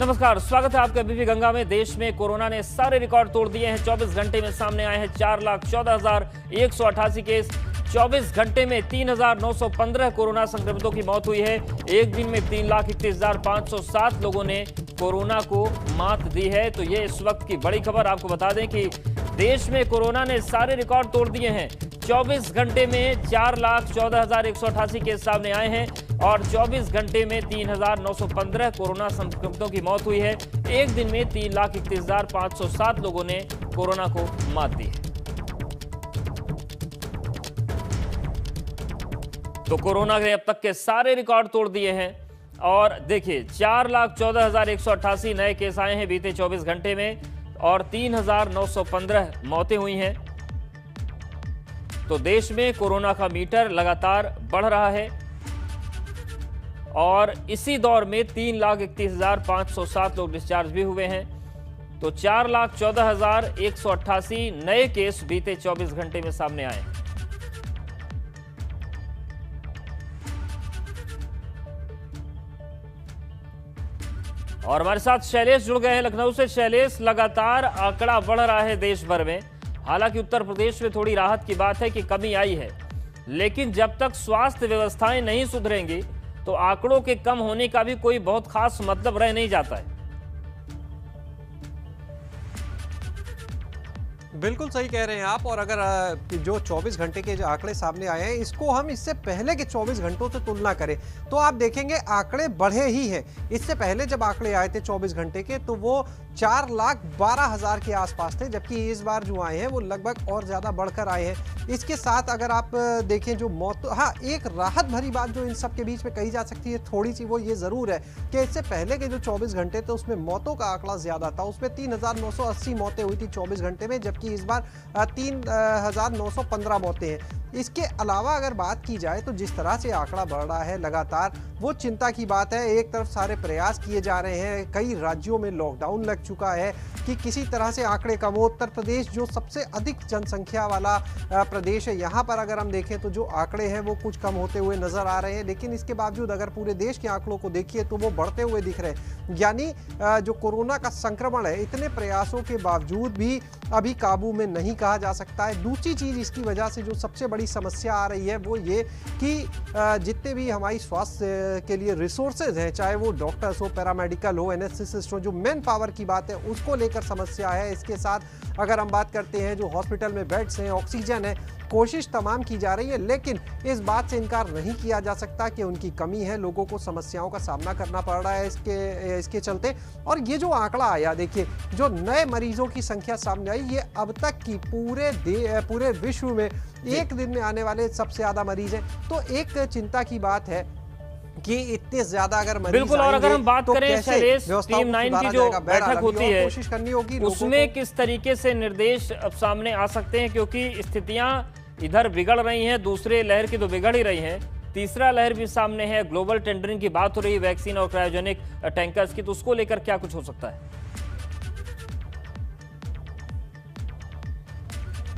नमस्कार, स्वागत है आपका बीबी गंगा में। देश में कोरोना ने सारे रिकॉर्ड तोड़ दिए हैं। 24 घंटे में सामने आए हैं 4,14,188 केस। 24 घंटे में 3,915 कोरोना संक्रमितों की मौत हुई है। एक दिन में 3,31,507 लोगों ने कोरोना को मात दी है। तो ये इस वक्त की बड़ी खबर। आपको बता दें कि देश में कोरोना ने सारे रिकॉर्ड तोड़ दिए हैं। 24 घंटे में 4,14,188 केस सामने आए हैं और 24 घंटे में 3,915 कोरोना संक्रमितों की मौत हुई है। एक दिन में 3,31,507 लोगों ने कोरोना को मात दी है। तो कोरोना ने अब तक के सारे रिकॉर्ड तोड़ दिए हैं और देखिए 4,14,188 नए केस आए हैं बीते 24 घंटे में और 3,915 मौतें हुई हैं। तो देश में कोरोना का मीटर लगातार बढ़ रहा है और इसी दौर में 3,31,507 लोग डिस्चार्ज भी हुए हैं। तो 4,14,188 नए केस बीते 24 घंटे में सामने आए। और हमारे साथ शैलेश जुड़ गए हैं लखनऊ से। शैलेश, लगातार आंकड़ा बढ़ रहा है देश भर में। हालांकि उत्तर प्रदेश में थोड़ी राहत की बात है कि कमी आई है, लेकिन जब तक स्वास्थ्य व्यवस्थाएं नहीं सुधरेंगी तो आंकड़ों के कम होने का भी कोई बहुत खास मतलब रह नहीं जाता है। बिल्कुल सही कह रहे हैं आप। और अगर जो 24 घंटे के जो आंकड़े सामने आए हैं इसको हम इससे पहले के 24 घंटों से तुलना करें तो आप देखेंगे आंकड़े बढ़े ही हैं। इससे पहले जब आंकड़े आए थे 24 घंटे के तो वो 4,12,000 के आसपास थे, जबकि इस बार जो आए हैं वो लगभग और ज़्यादा बढ़कर आए हैं। इसके साथ अगर आप देखें जो मौत, हाँ, एक राहत भरी बात जो इन सब के बीच में कही जा सकती है थोड़ी सी, वो ये ज़रूर है कि इससे पहले के जो 24 घंटे थे उसमें मौतों का आंकड़ा ज़्यादा था। उसमें 3,980 मौतें हुई थी 24 घंटे में, जबकि इस बार 3,915 मौतें हैं। इसके अलावा अगर बात की जाए तो जिस तरह से आंकड़ा बढ़ रहा है लगातार, वो चिंता की बात है। एक तरफ सारे प्रयास किए जा रहे हैं, कई राज्यों में लॉकडाउन लग चुका है कि किसी तरह से आंकड़े कम हो। उत्तर प्रदेश जो सबसे अधिक जनसंख्या वाला प्रदेश है, यहाँ पर अगर हम देखें तो जो आंकड़े हैं वो कुछ कम होते हुए नजर आ रहे हैं, लेकिन इसके बावजूद अगर पूरे देश के आंकड़ों को देखिए तो वो बढ़ते हुए दिख रहे हैं। यानी जो कोरोना का संक्रमण है इतने प्रयासों के बावजूद भी अभी काबू में नहीं कहा जा सकता है। दूसरी चीज इसकी वजह से जो सबसे बड़ी समस्या आ रही है वो ये कि जितने भी हमारी स्वास्थ्य के लिए रिसोर्सेज हैं, चाहे वो डॉक्टर्स हो, पैरामेडिकल हो, एनेस्थेसिस्ट हो, जो मैन पावर की बात है उसको लेकर समस्या है। इसके साथ अगर हम बात करते हैं जो हॉस्पिटल में बेड्स हैं, ऑक्सीजन है, कोशिश तमाम की जा रही है, लेकिन इस बात से इनकार नहीं किया जा सकता कि उनकी कमी है। लोगों को समस्याओं का सामना करना पड़ रहा है इसके चलते। और ये जो आंकड़ा आया, देखिए जो नए मरीजों की संख्या सामने आई, ये अब तक की पूरे विश्व में एक दिन में आने वाले सबसे ज्यादा मरीज हैं। तो एक चिंता की बात है कि इतने ज्यादा अगर मरीज बिल्कुल। और अगर हम बात तो करें शैलेश, टीम 9 की जो बैठक होती है कोशिश करनी होगी, उसमें किस तरीके से निर्देश अब सामने आ सकते हैं, क्योंकि स्थितियां इधर बिगड़ रही हैं, दूसरे लहर की तो बिगड़ ही रही हैं, तीसरा लहर भी सामने है। ग्लोबल टेंडरिंग की बात हो रही है वैक्सीन और क्रायोजेनिक टैंकर्स की, तो उसको लेकर क्या कुछ हो सकता है?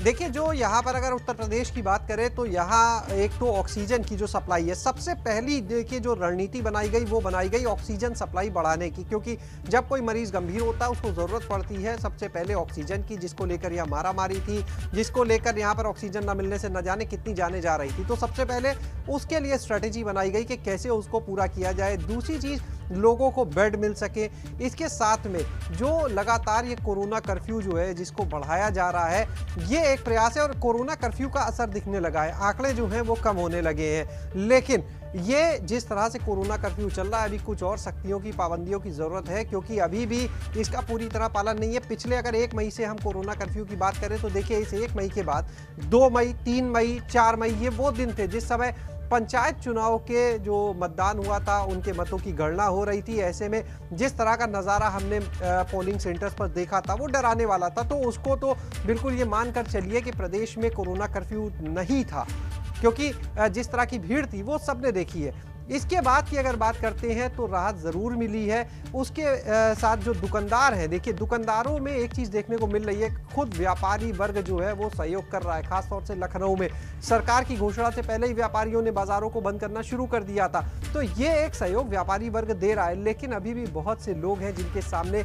देखिए जो यहाँ पर अगर उत्तर प्रदेश की बात करें तो यहाँ एक तो ऑक्सीजन की जो सप्लाई है, सबसे पहली देखिए जो रणनीति बनाई गई वो बनाई गई ऑक्सीजन सप्लाई बढ़ाने की, क्योंकि जब कोई मरीज गंभीर होता है उसको ज़रूरत पड़ती है सबसे पहले ऑक्सीजन की, जिसको लेकर यह मारामारी थी, जिसको लेकर यहाँ पर ऑक्सीजन न मिलने से न जाने कितनी जाने जा रही थी। तो सबसे पहले उसके लिए स्ट्रेटेजी बनाई गई कि कैसे उसको पूरा किया जाए। दूसरी चीज़, लोगों को बेड मिल सके। इसके साथ में जो लगातार ये कोरोना कर्फ्यू जो है जिसको बढ़ाया जा रहा है, ये एक प्रयास है और कोरोना कर्फ्यू का असर दिखने लगा है। आंकड़े जो हैं वो कम होने लगे हैं, लेकिन ये जिस तरह से कोरोना कर्फ्यू चल रहा है अभी कुछ और सख्तियों की, पाबंदियों की ज़रूरत है, क्योंकि अभी भी इसका पूरी तरह पालन नहीं है। पिछले अगर 1 मई से हम कोरोना कर्फ्यू की बात करें तो देखिए इस 1 मई के बाद 2 मई, 3 मई, 4 मई ये वो दिन थे जिस समय पंचायत चुनाव के जो मतदान हुआ था उनके मतों की गणना हो रही थी। ऐसे में जिस तरह का नज़ारा हमने पोलिंग सेंटर्स पर देखा था वो डराने वाला था। तो उसको तो बिल्कुल ये मानकर चलिए कि प्रदेश में कोरोना कर्फ्यू नहीं था, क्योंकि जिस तरह की भीड़ थी वो सबने देखी है। इसके बाद की अगर बात करते हैं तो राहत ज़रूर मिली है। उसके साथ जो दुकानदार हैं, देखिए दुकानदारों में एक चीज़ देखने को मिल रही है, खुद व्यापारी वर्ग जो है वो सहयोग कर रहा है। खासतौर से लखनऊ में सरकार की घोषणा से पहले ही व्यापारियों ने बाज़ारों को बंद करना शुरू कर दिया था, तो ये एक सहयोग व्यापारी वर्ग दे रहा है। लेकिन अभी भी बहुत से लोग हैं जिनके सामने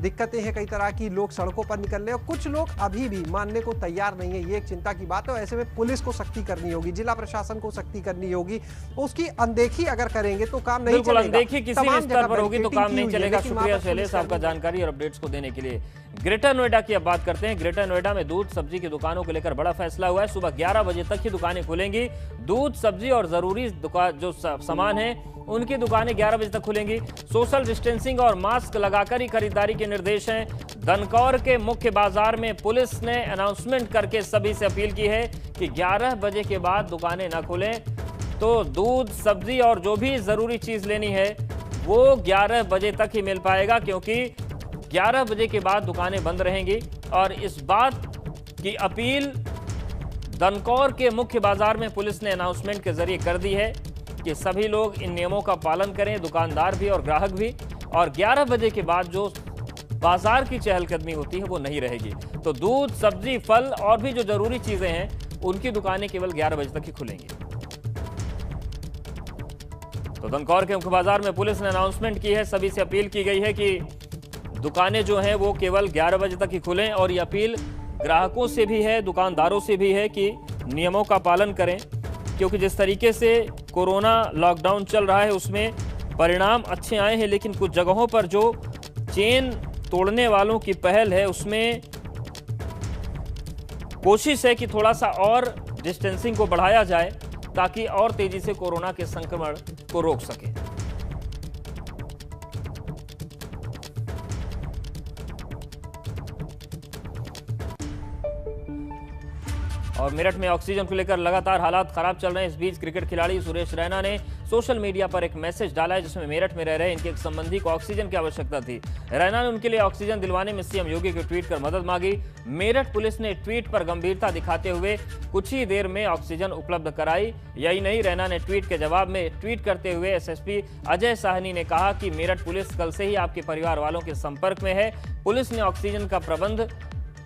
दिक्कतें हैं, कई तरह की, लोग सड़कों पर निकल रहे हैं और कुछ लोग अभी भी मानने को तैयार नहीं है। ये एक चिंता की बात है और ऐसे में पुलिस को सख्ती करनी होगी, जिला प्रशासन को सख्ती करनी होगी। उसकी अनदेखी अगर करेंगे तो काम नहीं चलेगा। अनदेखी किसी भी स्तर पर होगी तो काम नहीं चलेगा। शुक्रिया शैलेश आपका जानकारी और अपडेट्स को देने के लिए। ग्रेटर नोएडा की अब बात करते हैं। ग्रेटर नोएडा में दूध सब्जी की दुकानों को लेकर बड़ा फैसला हुआ है। सुबह 11 बजे तक ही दुकानें खुलेंगी। दूध सब्जी और जरूरी जो सामान है उनकी दुकानें 11 बजे तक खुलेंगी। सोशल डिस्टेंसिंग और मास्क लगाकर ही खरीदारी के निर्देश हैं। दनकौर के मुख्य बाजार में पुलिस ने अनाउंसमेंट करके सभी से अपील की है कि 11 बजे के बाद दुकानें न खुलें, तो दूध सब्जी और जो भी जरूरी चीज लेनी है वो 11 बजे तक ही मिल पाएगा, क्योंकि 11 बजे के बाद दुकानें बंद रहेंगी। और इस बात की अपील दनकौर के मुख्य बाजार में पुलिस ने अनाउंसमेंट के जरिए कर दी है कि सभी लोग इन नियमों का पालन करें, दुकानदार भी और ग्राहक भी। और 11 बजे के बाद जो बाजार की चहलकदमी होती है वो नहीं रहेगी। तो दूध सब्जी फल और भी जो जरूरी चीजें हैं उनकी दुकानें केवल 11 बजे तक ही खुलेंगी। तो दनकौर के मुख्य बाजार में पुलिस ने अनाउंसमेंट की है, सभी से अपील की गई है कि दुकानें जो हैं वो केवल 11 बजे तक ही खुलें। और ये अपील ग्राहकों से भी है, दुकानदारों से भी है कि नियमों का पालन करें, क्योंकि जिस तरीके से कोरोना लॉकडाउन चल रहा है उसमें परिणाम अच्छे आए हैं, लेकिन कुछ जगहों पर जो चेन तोड़ने वालों की पहल है उसमें कोशिश है कि थोड़ा सा और डिस्टेंसिंग को बढ़ाया जाए ताकि और तेजी से कोरोना के संक्रमण को रोक सके। और मेरठ में ऑक्सीजन को लेकर लगातार हालात खराब चल रहे हैं। इस बीच क्रिकेट खिलाड़ी सुरेश रैना ने सोशल मीडिया पर एक मैसेज डाला है जिसमें मेरठ में रह रहे इनके एक संबंधी को ऑक्सीजन की आवश्यकता थी। रैना ने उनके लिए ऑक्सीजन दिलवाने में सीएम योगी को ट्वीट कर मदद मांगी। मेरठ पुलिस ने ट्वीट पर गंभीरता दिखाते हुए कुछ ही देर में ऑक्सीजन उपलब्ध कराई। यही नहीं, रैना ने ट्वीट के जवाब में ट्वीट करते हुए एसएसपी अजय साहनी ने कहा कि मेरठ पुलिस कल से ही आपके परिवार वालों के संपर्क में है। पुलिस ने ऑक्सीजन का प्रबंध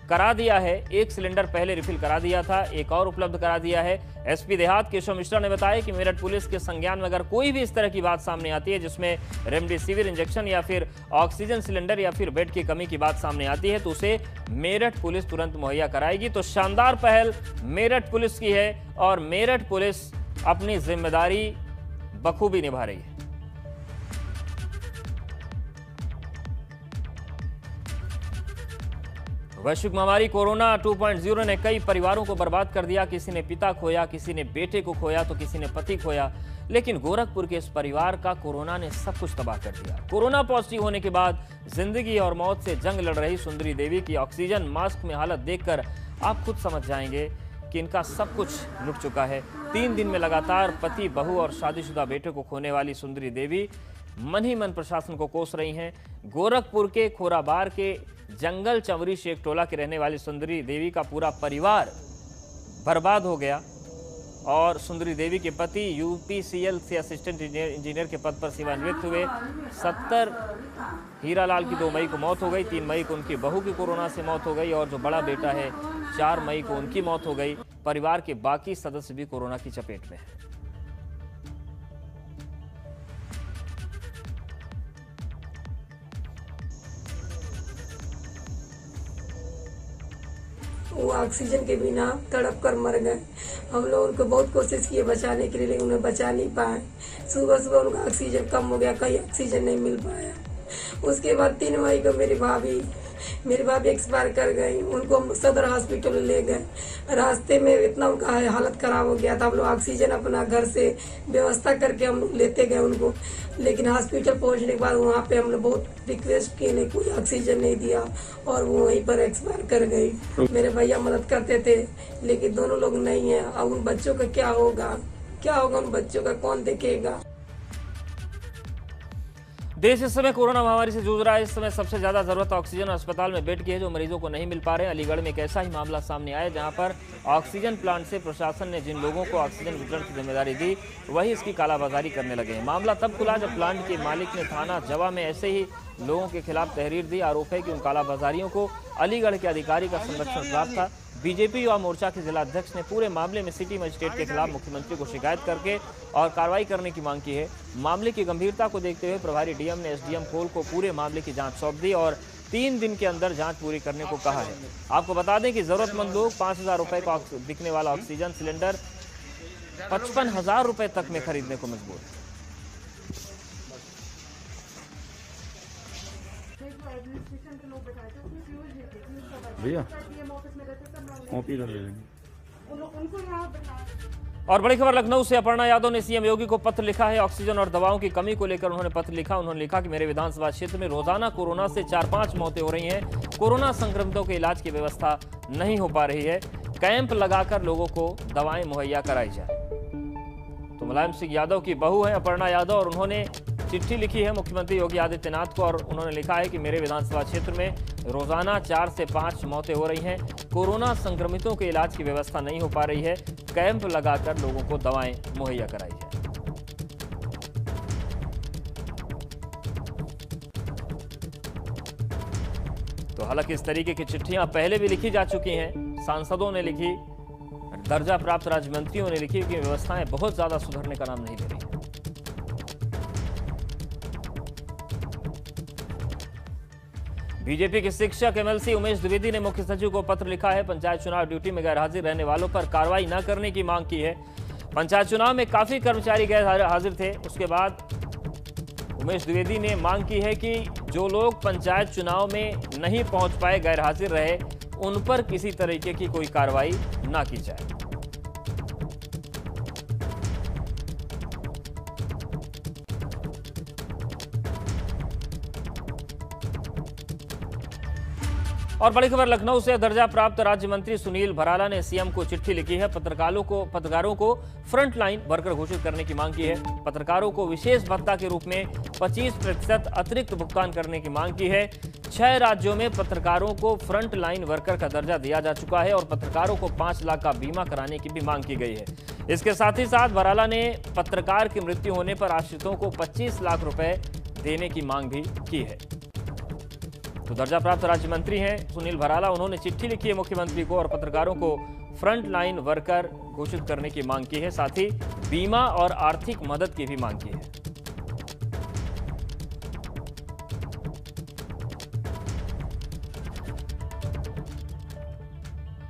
करा दिया है, एक सिलेंडर पहले रिफिल करा दिया था, एक और उपलब्ध करा दिया है। एसपी देहात केशव मिश्रा ने बताया कि मेरठ पुलिस के संज्ञान में अगर कोई भी इस तरह की बात सामने आती है जिसमें रेमडेसिविर इंजेक्शन या फिर ऑक्सीजन सिलेंडर या फिर बेड की कमी की बात सामने आती है तो उसे मेरठ पुलिस तुरंत मुहैया कराएगी। तो शानदार पहल मेरठ पुलिस की है और मेरठ पुलिस अपनी जिम्मेदारी बखूबी निभा रही है। वैश्विक महामारी कोरोना 2.0 ने कई परिवारों को बर्बाद कर दिया। किसी ने पिता खोया, किसी ने बेटे को खोया, तो किसी ने पति खोया। लेकिन गोरखपुर के इस परिवार का कोरोना ने सब कुछ तबाह कर दिया। कोरोना पॉजिटिव होने के बाद जिंदगी और मौत से जंग लड़ रही सुंदरी देवी की ऑक्सीजन मास्क में हालत देखकर आप खुद समझ जाएंगे कि इनका सब कुछ लुट चुका है। 3 दिन में लगातार पति, बहू और शादीशुदा बेटे को खोने वाली सुंदरी देवी मन ही मन प्रशासन को कोस रही हैं। गोरखपुर के खोराबार के जंगल चंवरी शेख टोला के रहने वाली सुंदरी देवी का पूरा परिवार बर्बाद हो गया और सुंदरी देवी के पति यूपीसीएल से असिस्टेंट इंजीनियर के पद पर सेवानिवृत्त हुए। 70 हीरालाल की 2 मई को मौत हो गई, 3 मई को उनकी बहू की कोरोना से मौत हो गई और जो बड़ा बेटा है 4 मई को उनकी मौत हो गई। परिवार के बाकी सदस्य भी कोरोना की चपेट में हैं। वो ऑक्सीजन के बिना तड़प कर मर गए। हम लोग उनको बहुत कोशिश किए बचाने के लिए, लेकिन उन्हें बचा नहीं पाए। सुबह सुबह उनका ऑक्सीजन कम हो गया, कहीं ऑक्सीजन नहीं मिल पाया। उसके बाद 3 मई को मेरी भाभी एक्सपायर कर गई। उनको हम सदर हॉस्पिटल ले गए। रास्ते में इतना उनका हालत खराब हो गया था, हम लोग ऑक्सीजन अपना घर से व्यवस्था करके हम लोग लेते गए उनको। लेकिन हॉस्पिटल पहुंचने के बाद वहाँ पे हम लोग बहुत रिक्वेस्ट किए, नहीं कोई ऑक्सीजन नहीं दिया और वो वहीं पर एक्सपायर कर गई। मेरे भैया मदद करते थे लेकिन दोनों लोग नहीं है। अब उन बच्चों का क्या होगा उन बच्चों का कौन देखेगा। देश इस समय कोरोना महामारी से जूझ रहा है। इस समय सबसे ज्यादा जरूरत ऑक्सीजन अस्पताल में बेड की है, जो मरीजों को नहीं मिल पा रहे हैं। अलीगढ़ में एक ऐसा ही मामला सामने आया जहां पर ऑक्सीजन प्लांट से प्रशासन ने जिन लोगों को ऑक्सीजन वितरण की जिम्मेदारी दी, वही इसकी कालाबाजारी करने लगे हैं। मामला तब खुला जब प्लांट के मालिक ने थाना जवा में ऐसे ही लोगों के खिलाफ तहरीर दी। आरोप है कि उन कालाबाजारियों को अलीगढ़ के अधिकारी का संरक्षण प्राप्त था। बीजेपी युवा मोर्चा के जिला अध्यक्ष ने पूरे मामले में सिटी मजिस्ट्रेट के खिलाफ मुख्यमंत्री को शिकायत करके और कार्रवाई करने की मांग की है। मामले की गंभीरता को देखते हुए प्रभारी डीएम ने एसडीएम खोल को पूरे मामले की जांच सौंप दी और 3 दिन के अंदर जांच पूरी करने को कहा है। आपको बता दें कि जरूरतमंद लोग 5,000 रुपए का बिकने वाला ऑक्सीजन सिलेंडर 55,000 रुपए तक में खरीदने को मजबूर है। भैया कॉपी कर ले लेंगे। और बड़ी खबर लखनऊ से, अपर्णा यादव ने सीएम योगी को पत्र लिखा है। ऑक्सीजन और दवाओं की कमी को लेकर उन्होंने पत्र लिखा। उन्होंने लिखा कि मेरे विधानसभा क्षेत्र में रोजाना कोरोना से 4-5 मौतें हो रही हैं। कोरोना संक्रमितों के इलाज की व्यवस्था नहीं हो पा रही है। कैंप लगाकर लोगों को दवाएं मुहैया कराई जाए। तो मुलायम सिंह यादव की बहू है अपर्णा यादव और उन्होंने चिट्ठी लिखी है मुख्यमंत्री योगी आदित्यनाथ को और उन्होंने लिखा है कि मेरे विधानसभा क्षेत्र में रोजाना 4 से 5 मौतें हो रही हैं। कोरोना संक्रमितों के इलाज की व्यवस्था नहीं हो पा रही है। कैंप लगाकर लोगों को दवाएं मुहैया कराई जाए। तो हालांकि इस तरीके की चिट्ठियां पहले भी लिखी जा चुकी हैं। सांसदों ने लिखी, दर्जा प्राप्त राज्य मंत्रियों ने लिखी कि व्यवस्थाएं बहुत ज्यादा सुधरने का नाम नहीं ले रही। बीजेपी के शिक्षक एमएलसी उमेश द्विवेदी ने मुख्य सचिव को पत्र लिखा है। पंचायत चुनाव ड्यूटी में गैर हाजिर रहने वालों पर कार्रवाई न करने की मांग की है। पंचायत चुनाव में काफी कर्मचारी गैर हाजिर थे। उसके बाद उमेश द्विवेदी ने मांग की है कि जो लोग पंचायत चुनाव में नहीं पहुंच पाए, गैर हाजिर रहे, उन पर किसी तरीके की कोई कार्रवाई ना की जाए। और बड़ी खबर लखनऊ से, दर्जा प्राप्त राज्य मंत्री सुनील भराला ने सीएम को चिट्ठी लिखी है। पत्रकारों को फ्रंटलाइन वर्कर घोषित करने की मांग की है। पत्रकारों को विशेष भत्ता के रूप में 25% अतिरिक्त भुगतान करने की मांग की है। 6 राज्यों में पत्रकारों को फ्रंट लाइन वर्कर का दर्जा दिया जा चुका है और पत्रकारों को 5 लाख का बीमा कराने की भी मांग की गई है। इसके साथ ही साथ भराला ने पत्रकार की मृत्यु होने पर आश्रितों को 25 लाख रुपए देने की मांग भी की है। तो दर्जा प्राप्त राज्य मंत्री हैं सुनील भराला, उन्होंने चिट्ठी लिखी है मुख्यमंत्री को और पत्रकारों को फ्रंट लाइन वर्कर घोषित करने की मांग की है। साथ ही बीमा और आर्थिक मदद की भी मांग की है।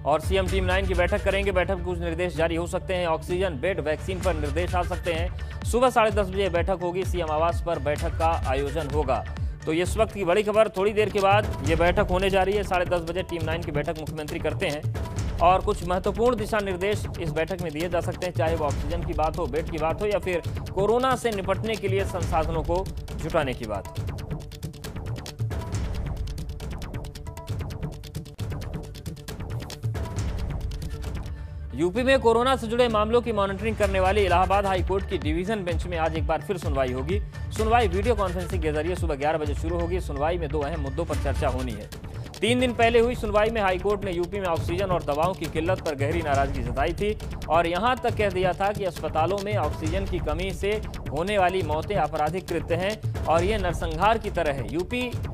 और सीएम टीम 9 की बैठक करेंगे। बैठक में कुछ निर्देश जारी हो सकते हैं। ऑक्सीजन, बेड, वैक्सीन पर निर्देश आ सकते हैं। सुबह 10:30 बजे बैठक होगी। सीएम आवास पर बैठक का आयोजन होगा। तो ये इस वक्त की बड़ी खबर। थोड़ी देर के बाद ये बैठक होने जा रही है। 10:30 बजे टीम 9 की बैठक मुख्यमंत्री करते हैं और कुछ महत्वपूर्ण दिशा निर्देश इस बैठक में दिए जा सकते हैं, चाहे वो ऑक्सीजन की बात हो, बेड की बात हो या फिर कोरोना से निपटने के लिए संसाधनों को जुटाने की बात हो। यूपी में कोरोना से जुड़े मामलों की मॉनिटरिंग करने वाली इलाहाबाद हाई कोर्ट की डिवीजन बेंच में आज एक बार फिर सुनवाई होगी। सुनवाई वीडियो कॉन्फ्रेंसिंग के जरिए सुबह 11 बजे शुरू होगी। सुनवाई में 2 अहम मुद्दों पर चर्चा होनी है। 3 दिन पहले हुई सुनवाई में हाईकोर्ट ने यूपी में ऑक्सीजन और दवाओं की किल्लत पर गहरी नाराजगी जताई थी और यहां तक कह दिया था कि अस्पतालों में ऑक्सीजन की कमी से होने वाली मौतें आपराधिक कृत्य हैं और ये नरसंहार की तरह है।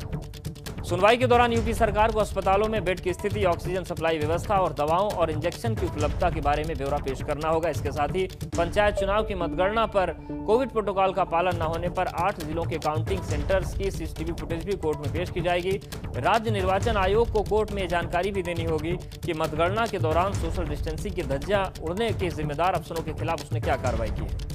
सुनवाई के दौरान यूपी सरकार को अस्पतालों में बेड की स्थिति, ऑक्सीजन सप्लाई व्यवस्था और दवाओं और इंजेक्शन की उपलब्धता के बारे में ब्यौरा पेश करना होगा। इसके साथ ही पंचायत चुनाव की मतगणना पर कोविड प्रोटोकॉल का पालन न होने पर 8 जिलों के काउंटिंग सेंटर्स की सीसीटीवी फुटेज भी कोर्ट में पेश की जाएगी। राज्य निर्वाचन आयोग को कोर्ट में जानकारी भी देनी होगी कि मतगणना के दौरान सोशल डिस्टेंसिंग की धज्जियां उड़ने के जिम्मेदार अफसरों के खिलाफ उसने क्या कार्रवाई की है।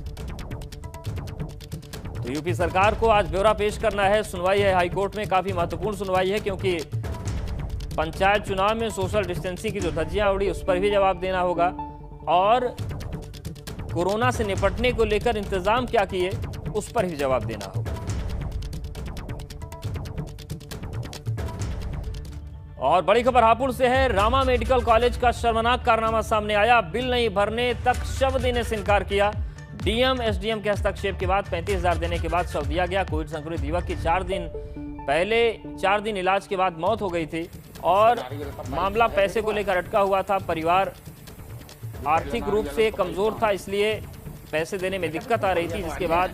तो यूपी सरकार को आज ब्यौरा पेश करना है। सुनवाई है हाईकोर्ट में, काफी महत्वपूर्ण सुनवाई है क्योंकि पंचायत चुनाव में सोशल डिस्टेंसिंग की जो धज्जियां उड़ी उस पर भी जवाब देना होगा और कोरोना से निपटने को लेकर इंतजाम क्या किए उस पर भी जवाब देना होगा। और बड़ी खबर हापुड़ से है। रामा मेडिकल कॉलेज का शर्मनाक कारनामा सामने आया। बिल नहीं भरने तक शव देने से इनकार किया। डीएम एसडीएम के हस्तक्षेप के बाद 35,000 देने के बाद शव दिया गया। कोविड संक्रमित युवक की 4 दिन इलाज के बाद मौत हो गई थी और मामला पैसे को लेकर अटका हुआ था। परिवार आर्थिक रूप से कमजोर था, इसलिए पैसे देने में दिक्कत आ रही थी, जिसके बाद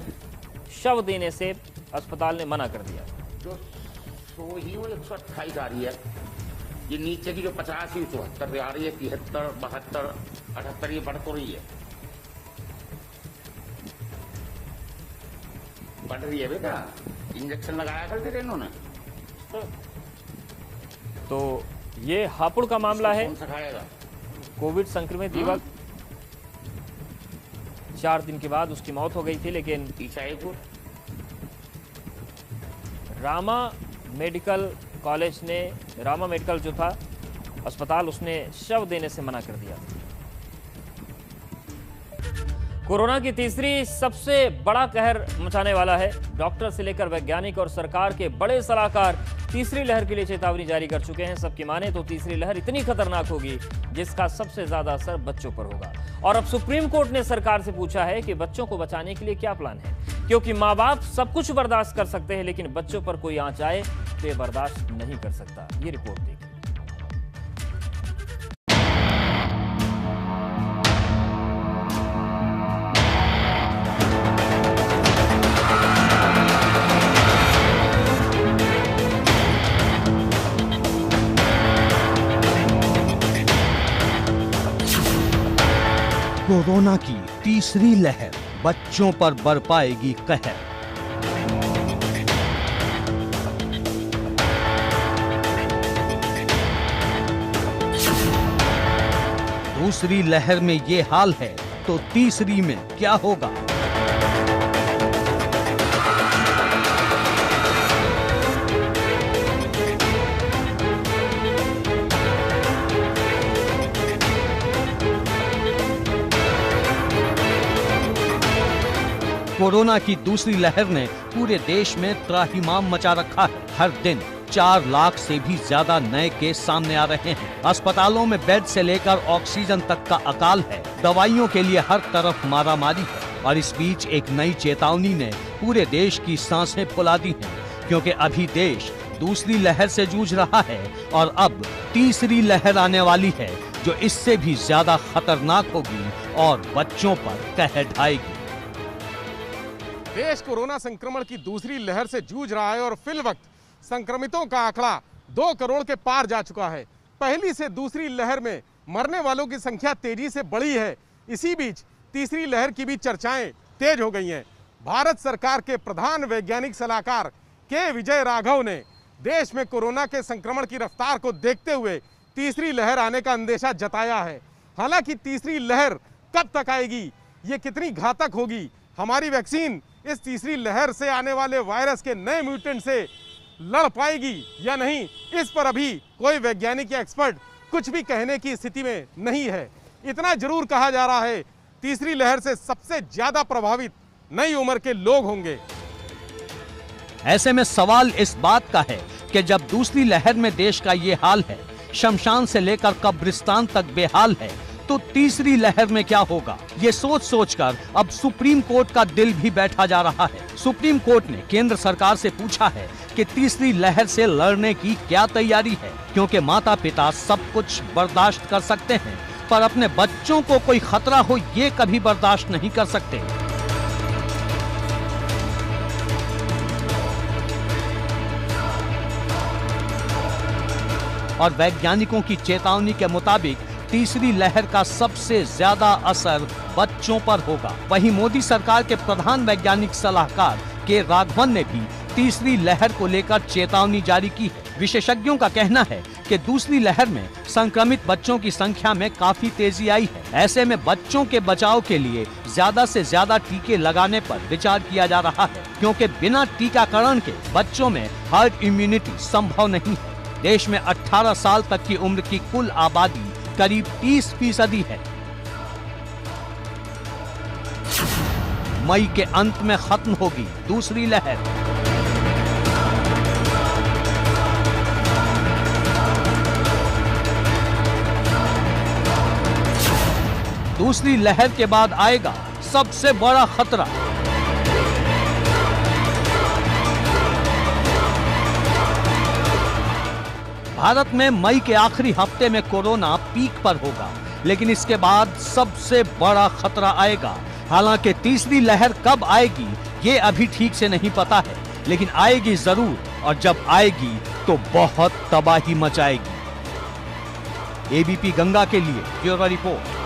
शव देने से अस्पताल ने मना कर दिया। जो 128 आ रही है, ये नीचे की जो 50 74 आ रही है, 73 72 78 ये बढ़ तो रही है, बढ़ रही है बेटा। इंजेक्शन लगाया करते थे इन्होंने। तो ये हापुड़ का मामला है। कौन सा खाएगा? कोविड संक्रमित युवक 4 दिन के बाद उसकी मौत हो गई थी, लेकिन रामा मेडिकल कॉलेज ने, रामा मेडिकल जो था अस्पताल, उसने शव देने से मना कर दिया। कोरोना की तीसरी सबसे बड़ा कहर मचाने वाला है। डॉक्टर से लेकर वैज्ञानिक और सरकार के बड़े सलाहकार तीसरी लहर के लिए चेतावनी जारी कर चुके हैं। सबकी माने तो तीसरी लहर इतनी खतरनाक होगी जिसका सबसे ज्यादा असर बच्चों पर होगा। और अब सुप्रीम कोर्ट ने सरकार से पूछा है कि बच्चों को बचाने के लिए क्या प्लान है, क्योंकि माँ बाप सब कुछ बर्दाश्त कर सकते हैं, लेकिन बच्चों पर कोई आंच आए तो ये बर्दाश्त नहीं कर सकता। ये रिपोर्ट देखिए। कोरोना की तीसरी लहर बच्चों पर बरपाएगी कहर। दूसरी लहर में ये हाल है तो तीसरी में क्या होगा? कोरोना की दूसरी लहर ने पूरे देश में त्राहिमाम मचा रखा है। हर दिन 4 लाख से भी ज्यादा नए केस सामने आ रहे हैं। अस्पतालों में बेड से लेकर ऑक्सीजन तक का अकाल है। दवाइयों के लिए हर तरफ मारामारी है। और इस बीच एक नई चेतावनी ने पूरे देश की सांसें फुला दी हैं, क्योंकि अभी देश दूसरी लहर से जूझ रहा है और अब तीसरी लहर आने वाली है, जो इससे भी ज्यादा खतरनाक होगी और बच्चों पर कहर ढाएगी। देश कोरोना संक्रमण की दूसरी लहर से जूझ रहा है और फिल वक्त संक्रमितों का आंकड़ा 2 करोड़ के पार जा चुका है। पहली से दूसरी लहर में मरने वालों की संख्या तेजी से बढ़ी है। इसी बीच तीसरी लहर की भी चर्चाएं तेज हो गई हैं। भारत सरकार के प्रधान वैज्ञानिक सलाहकार के विजय राघव ने देश में कोरोना के संक्रमण की रफ्तार को देखते हुए तीसरी लहर आने का अंदेशा जताया है। हालांकि तीसरी लहर कब तक आएगी, ये कितनी घातक होगी, हमारी वैक्सीन इस तीसरी लहर से आने वाले वायरस के नए म्यूटेंट से लड़ पाएगी या नहीं, इस पर अभी कोई वैज्ञानिक या एक्सपर्ट कुछ भी कहने की स्थिति में नहीं है। इतना जरूर कहा जा रहा है, तीसरी लहर से सबसे ज्यादा प्रभावित नई उम्र के लोग होंगे। ऐसे में सवाल इस बात का है कि जब दूसरी लहर में देश का ये हाल है, शमशान से लेकर कब्रिस्तान तक बेहाल है, तो तीसरी लहर में क्या होगा? ये सोच सोचकर अब सुप्रीम कोर्ट का दिल भी बैठा जा रहा है। सुप्रीम कोर्ट ने केंद्र सरकार से पूछा है कि तीसरी लहर से लड़ने की क्या तैयारी है, क्योंकि माता पिता सब कुछ बर्दाश्त कर सकते हैं, पर अपने बच्चों को कोई खतरा हो ये कभी बर्दाश्त नहीं कर सकते। और वैज्ञानिकों की चेतावनी के मुताबिक तीसरी लहर का सबसे ज्यादा असर बच्चों पर होगा। वहीं मोदी सरकार के प्रधान वैज्ञानिक सलाहकार के राघवन ने भी तीसरी लहर को लेकर चेतावनी जारी की है। विशेषज्ञों का कहना है कि दूसरी लहर में संक्रमित बच्चों की संख्या में काफी तेजी आई है। ऐसे में बच्चों के बचाव के लिए ज्यादा से ज्यादा टीके लगाने पर विचार किया जा रहा है, क्योंकि बिना टीकाकरण के बच्चों में हर्ड इम्यूनिटी संभव नहीं है। देश में 18 साल तक की उम्र की कुल आबादी करीब 30% है। मई के अंत में खत्म होगी दूसरी लहर। दूसरी लहर के बाद आएगा सबसे बड़ा खतरा। भारत में मई के आखिरी हफ्ते में कोरोना पीक पर होगा, लेकिन इसके बाद सबसे बड़ा खतरा आएगा। हालांकि तीसरी लहर कब आएगी ये अभी ठीक से नहीं पता है, लेकिन आएगी जरूर, और जब आएगी तो बहुत तबाही मचाएगी। एबीपी गंगा के लिए ब्यूरो रिपोर्ट।